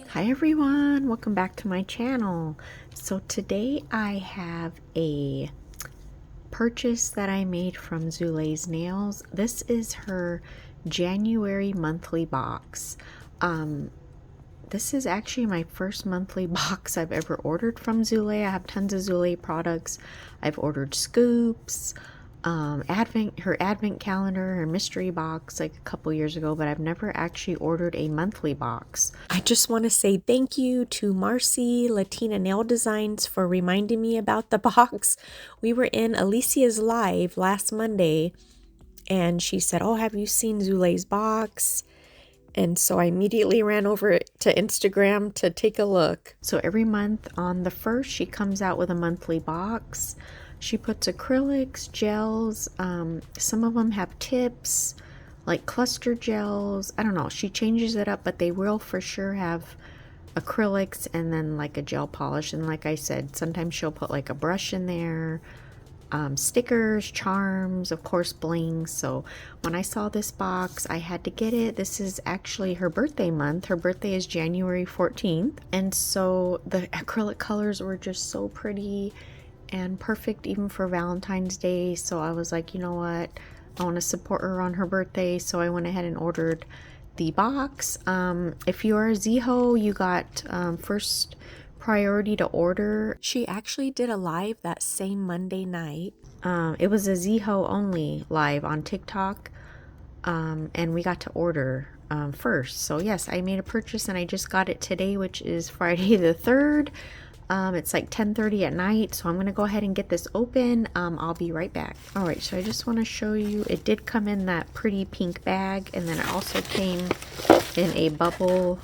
Hi everyone, welcome back to my channel. So today I have a purchase that I made from Zulaysnails. This is her January monthly box. This is actually my first monthly box I've ever ordered from Zulay. I have tons of Zulay products. I've ordered scoops, her advent calendar, her mystery box like a couple years ago, but I've never actually ordered a monthly box. I just want to say thank you to Marcy Latina Nail Designs for reminding me about the box. We were in Alicia's live last Monday and she said, "Oh, have you seen Zulay's box?" And so I immediately ran over to Instagram to take a look. So every month on the 1st, she comes out with a monthly box. She puts acrylics, gels, some of them have tips, like cluster gels. I don't know, she changes it up, but they will for sure have acrylics and then like a gel polish. And like I said, sometimes she'll put like a brush in there, stickers, charms, of course bling. So when I saw this box, I had to get it. This is actually her birthday month. Her birthday is January 14th. And so the acrylic colors were just so pretty and perfect even for Valentine's Day. So I was like, you know what, I want to support her on her birthday. So I went ahead and ordered the box. If you are a Zeho, you got first priority to order. She actually did a live that same Monday night. It was a Zeho only live on TikTok, and we got to order first. So yes, I made a purchase and I just got it today, which is Friday the 3rd. It's like 10:30 at night, so I'm gonna go ahead and get this open. I'll be right back. All right, so I just want to show you, it did come in that pretty pink bag, and then it also came in a bubble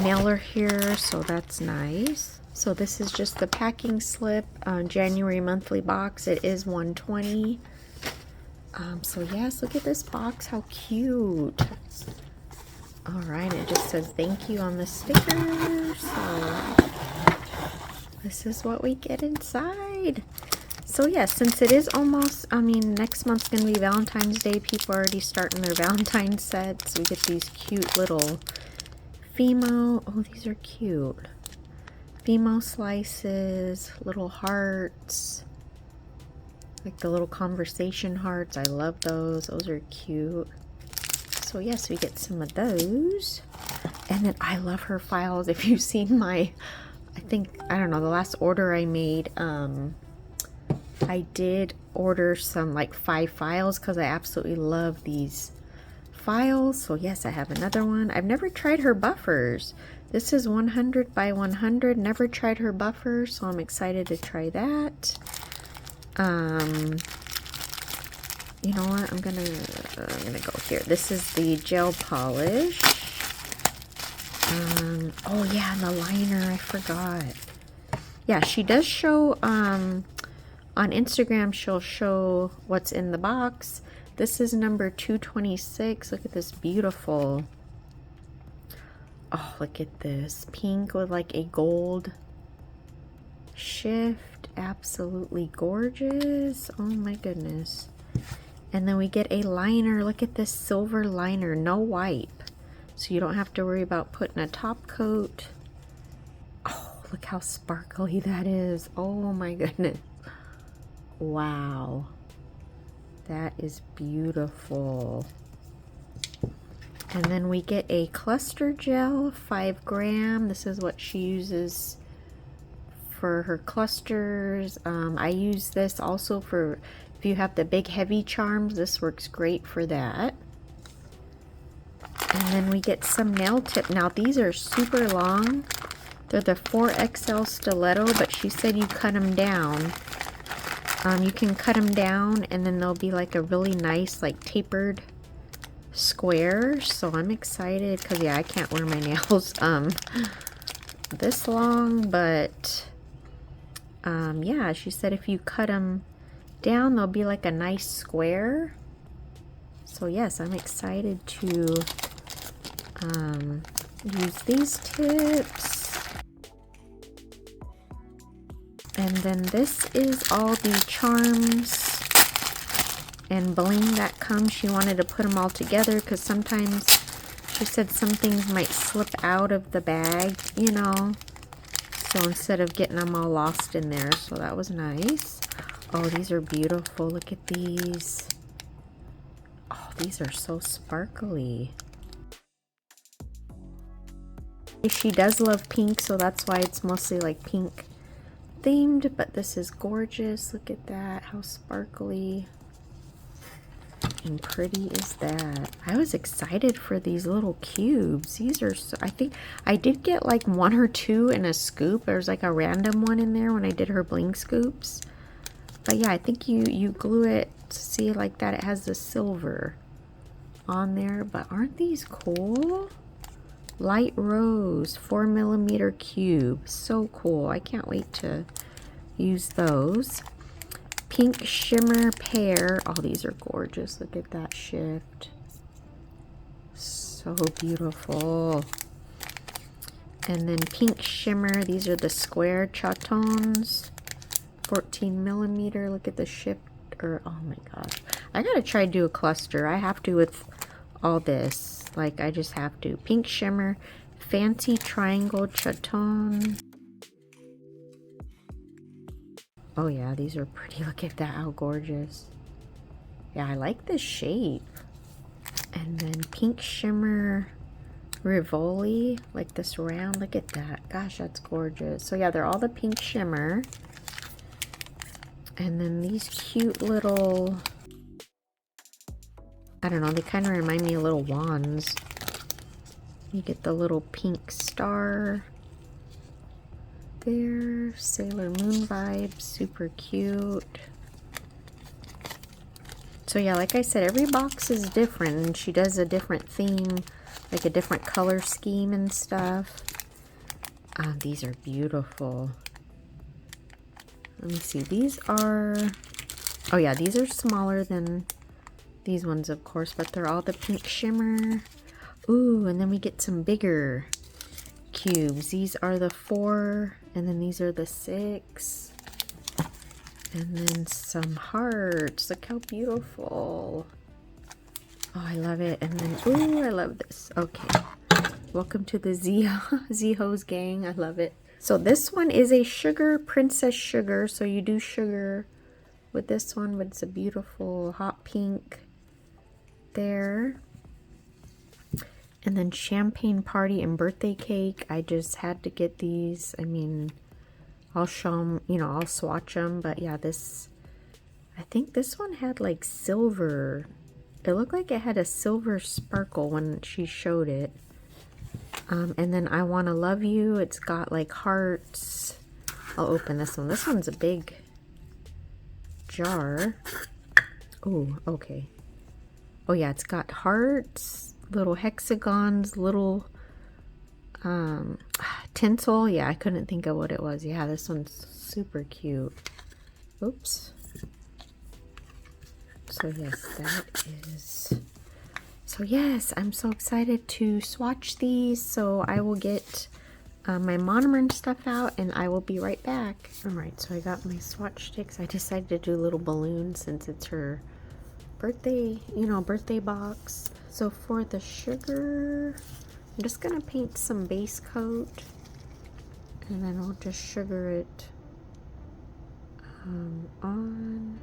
mailer here, so that's nice. So this is just the packing slip, January monthly box. It is $120. So yes, look at this box, how cute. All right, it just says thank you on the sticker. So this is what we get inside. So yes, since it is almost, next month's gonna be Valentine's Day, people are already starting their Valentine's sets. We get these cute little Fimo, oh, these are cute. Fimo slices, little hearts, like the little conversation hearts. I love those. Those are cute. So yes, we get some of those. And then I love her files. If you've seen my, I don't know, the last order I made, I did order some like 5 files because I absolutely love these files. So yes, I have another one. I've never tried her buffers. This is 100 by 100. Never tried her buffers, so I'm excited to try that. You know what? I'm gonna go here. This is the gel polish. Oh yeah, and the liner, I forgot. Yeah, she does show on Instagram, she'll show what's in the box. This is number 226. Look at this beautiful. Oh, look at this. Pink with like a gold shift. Absolutely gorgeous. Oh my goodness. And then we get a liner. Look at this silver liner. No wipe. So you don't have to worry about putting a top coat. Oh, look how sparkly that is. Oh my goodness. Wow. That is beautiful. And then we get a cluster gel, 5 gram. This is what she uses for her clusters. I use this also for if you have the big heavy charms. This works great for that. And then we get some nail tip. Now these are super long. They're the 4XL stiletto, but she said you cut them down. You can cut them down and then they'll be like a really nice like tapered square. So I'm excited because yeah, I can't wear my nails this long, but yeah, she said if you cut them down they'll be like a nice square. So yes, I'm excited to use these tips. And then this is all the charms and bling that comes. She wanted to put them all together because sometimes she said some things might slip out of the bag, you know. So instead of getting them all lost in there, so that was nice. Oh, these are beautiful. Look at these. Oh, these are so sparkly. She does love pink, so that's why it's mostly like pink themed, but this is gorgeous. Look at that, how sparkly and pretty is that. I was excited for these little cubes. These are so, I think I did get like one or two in a scoop. There's like a random one in there when I did her bling scoops. But yeah, I think you glue it to see it like that. It has the silver on there, but aren't these cool? Light rose 4mm cube, so cool. I can't wait to use those. Pink shimmer pear. Oh, these are gorgeous. Look at that shift, so beautiful. And then pink shimmer, these are the square chatons, 14mm. Look at the shift. Or oh my gosh, I gotta try to do a cluster. I have to with all this, like I just have to. Pink shimmer, fancy triangle chaton. Oh yeah, these are pretty. Look at that, how gorgeous. Yeah, I like this shape. And then pink shimmer Rivoli, like this round. Look at that, gosh, that's gorgeous. So yeah, they're all the pink shimmer. And then these cute little, I don't know, they kind of remind me of little wands. You get the little pink star there. Sailor Moon vibes, super cute. So yeah, like I said, every box is different, and she does a different theme, like a different color scheme and stuff. These are beautiful. Let me see, these are, oh yeah, these are smaller than these ones, of course, but they're all the pink shimmer. Ooh, and then we get some bigger cubes. These are the 4, and then these are the 6. And then some hearts. Look how beautiful. Oh, I love it. And then, ooh, I love this. Okay. Welcome to the Z-Hose gang. I love it. So this one is a sugar, princess sugar. So you do sugar with this one, but it's a beautiful hot pink there. And then champagne party and birthday cake. I just had to get these. I mean, I'll show them, you know, I'll swatch them. But yeah, this, I think this one had like silver. It looked like it had a silver sparkle when she showed it. And then I Wanna Love You. It's got like hearts. I'll open this one. This one's a big jar. Oh, okay. Oh yeah, it's got hearts, little hexagons, little tinsel. Yeah, I couldn't think of what it was. Yeah, this one's super cute. Oops. So yes, that is, so yes, I'm so excited to swatch these. So I will get my monomer and stuff out, and I will be right back. All right, so I got my swatch sticks. I decided to do little balloons since it's her birthday, you know, birthday box. So for the sugar, I'm just gonna paint some base coat, and then I'll just sugar it on.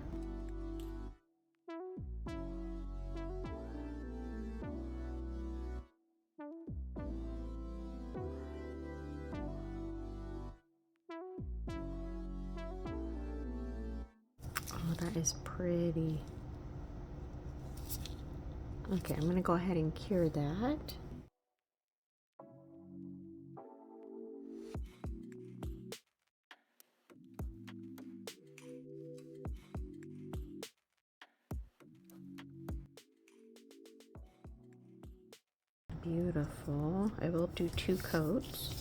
Oh, that is pretty. Okay, I'm gonna go ahead and cure that. Beautiful. I will do 2 coats.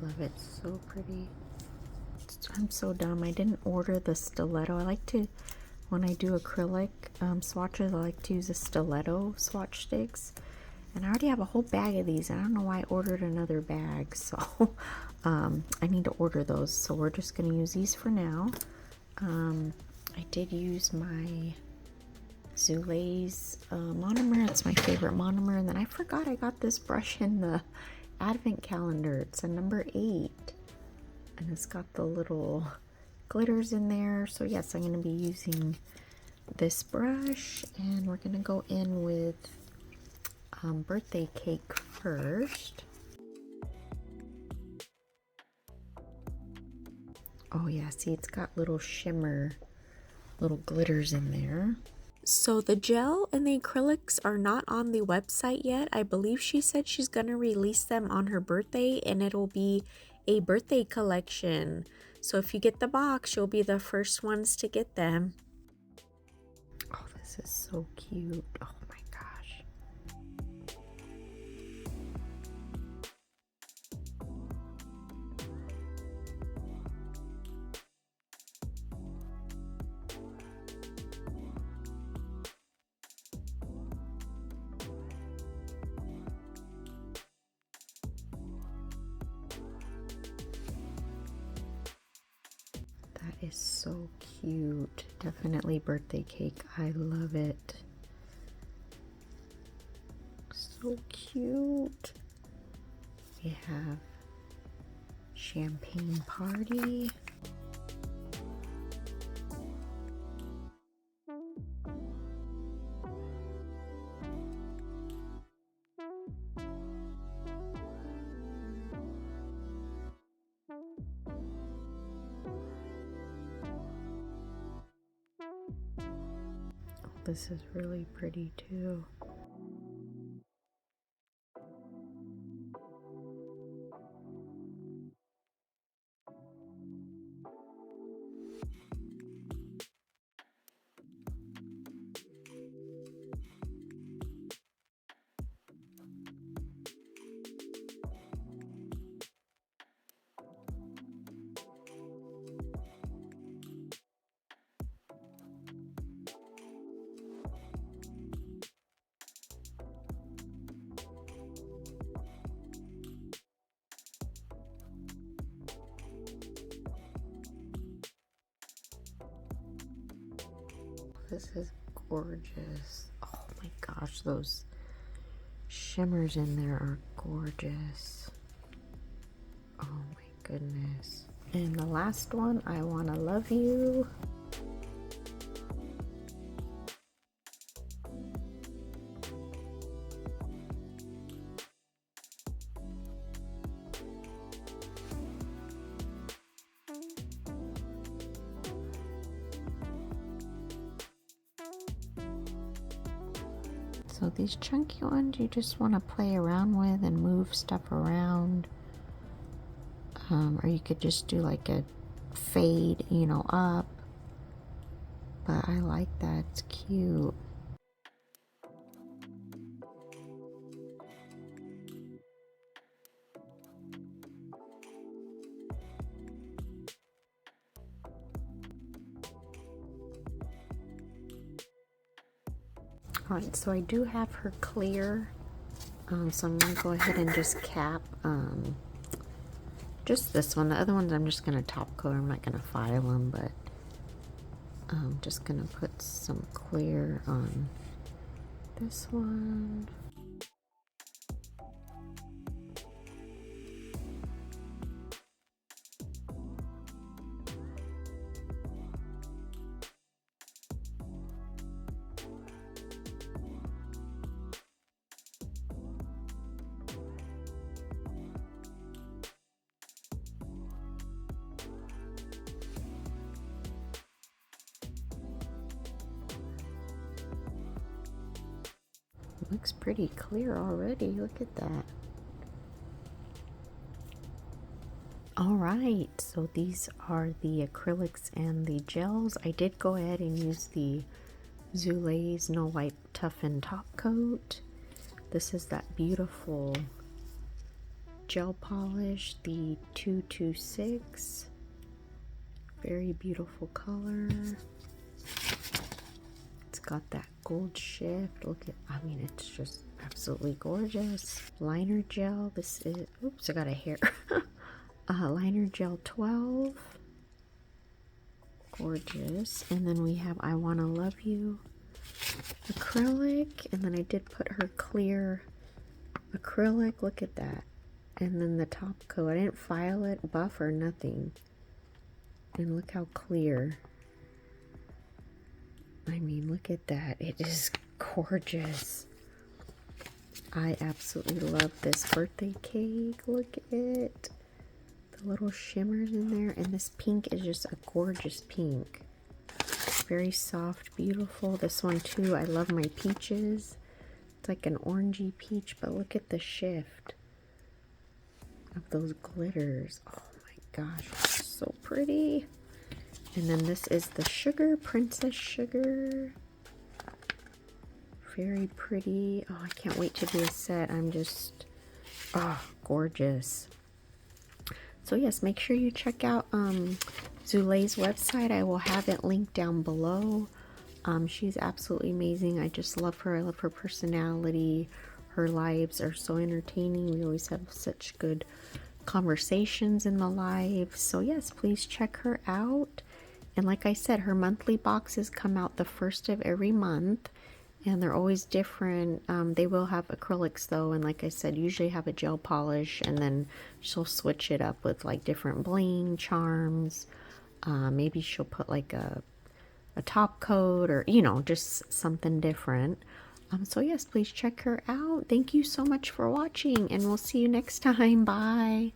love it. So pretty. I'm so dumb. I didn't order the stiletto. I like to, when I do acrylic swatches, I like to use a stiletto swatch sticks. And I already have a whole bag of these. I don't know why I ordered another bag. So I need to order those. So we're just going to use these for now. I did use my Zulay's monomer. It's my favorite monomer. And then I forgot I got this brush in the advent calendar. It's a number 8. And it's got the little glitters in there. So yes, I'm going to be using this brush. And we're going to go in with birthday cake first. Oh yeah, see, it's got little shimmer, little glitters in there. So the gel and the acrylics are not on the website yet. I believe she said she's gonna release them on her birthday, and it'll be a birthday collection. So if you get the box, you'll be the first ones to get them. Oh, this is so cute. Oh my gosh. That is so cute. Definitely birthday cake. I love it. So cute. We have champagne party. This is really pretty too. This is gorgeous. Oh my gosh, those shimmers in there are gorgeous. Oh my goodness. And the last one, I Wanna Love You. So these chunky ones you just want to play around with and move stuff around. Or you could just do like a fade, you know, up. But I like that, it's cute. Alright, so I do have her clear, so I'm going to go ahead and just cap just this one. The other ones I'm just going to top coat. I'm not going to file them, but I'm just going to put some clear on this one. Looks pretty clear already. Look at that. Alright, so these are the acrylics and the gels. I did go ahead and use the Zulay's No Wipe Toughen Top Coat. This is that beautiful gel polish, the 226. Very beautiful color. It's got that gold shift. Look at, I mean, it's just absolutely gorgeous. Liner gel. This is, oops, I got a hair. Liner gel 12. Gorgeous. And then we have I Wanna Love You acrylic. And then I did put her clear acrylic. Look at that. And then the top coat. I didn't file it, buff, or nothing. And look how clear. I mean, look at that. It is gorgeous. I absolutely love this birthday cake. Look at it. The little shimmers in there. And this pink is just a gorgeous pink. Very soft, beautiful. This one too, I love my peaches. It's like an orangey peach, but look at the shift of those glitters. Oh my gosh, it's so pretty. And then this is the sugar, Princess Sugar. Very pretty. Oh, I can't wait to do a set. I'm just, oh, gorgeous. So yes, make sure you check out Zulay's website. I will have it linked down below. She's absolutely amazing. I just love her. I love her personality. Her lives are so entertaining. We always have such good conversations in the live. So yes, please check her out. And like I said, her monthly boxes come out the first of every month. And they're always different. They will have acrylics though, and like I said, usually have a gel polish, and then she'll switch it up with like different bling, charms. Maybe she'll put like a top coat, or you know, just something different. So yes, please check her out. Thank you so much for watching, and we'll see you next time. Bye.